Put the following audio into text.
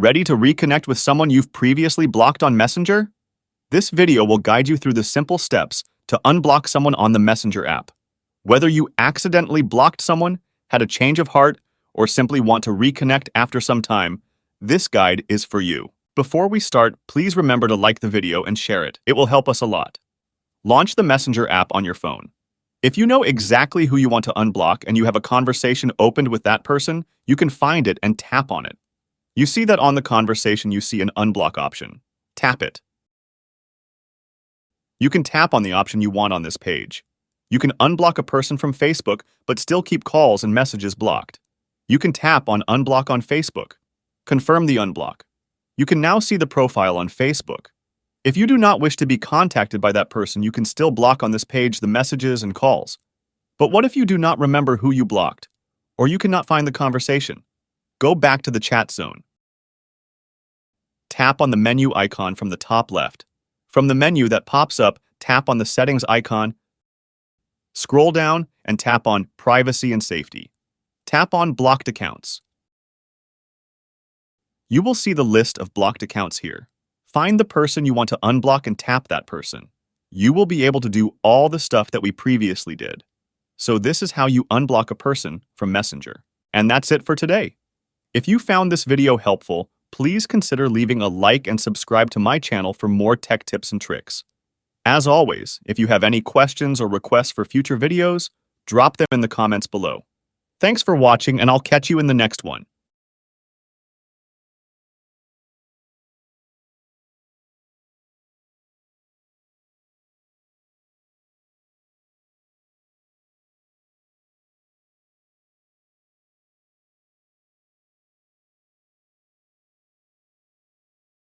Ready to reconnect with someone you've previously blocked on Messenger? This video will guide you through the simple steps to unblock someone on the Messenger app. Whether you accidentally blocked someone, had a change of heart, or simply want to reconnect after some time, this guide is for you. Before we start, please remember to like the video and share it. It will help us a lot. Launch the Messenger app on your phone. If you know exactly who you want to unblock and you have a conversation opened with that person, you can find it and tap on it. You see that on the conversation you see an unblock option. Tap it. You can tap on the option you want on this page. You can unblock a person from Facebook but still keep calls and messages blocked. You can tap on Unblock on Facebook. Confirm the unblock. You can now see the profile on Facebook. If you do not wish to be contacted by that person, you can still block on this page the messages and calls. But what if you do not remember who you blocked? Or you cannot find the conversation? Go back to the chat zone. Tap on the menu icon from the top left. From the menu that pops up, tap on the settings icon. Scroll down and tap on Privacy and Safety. Tap on Blocked Accounts. You will see the list of blocked accounts here. Find the person you want to unblock and tap that person. You will be able to do all the stuff that we previously did. So this is how you unblock a person from Messenger. And that's it for today. If you found this video helpful, please consider leaving a like and subscribe to my channel for more tech tips and tricks. As always, if you have any questions or requests for future videos, drop them in the comments below. Thanks for watching, and I'll catch you in the next one.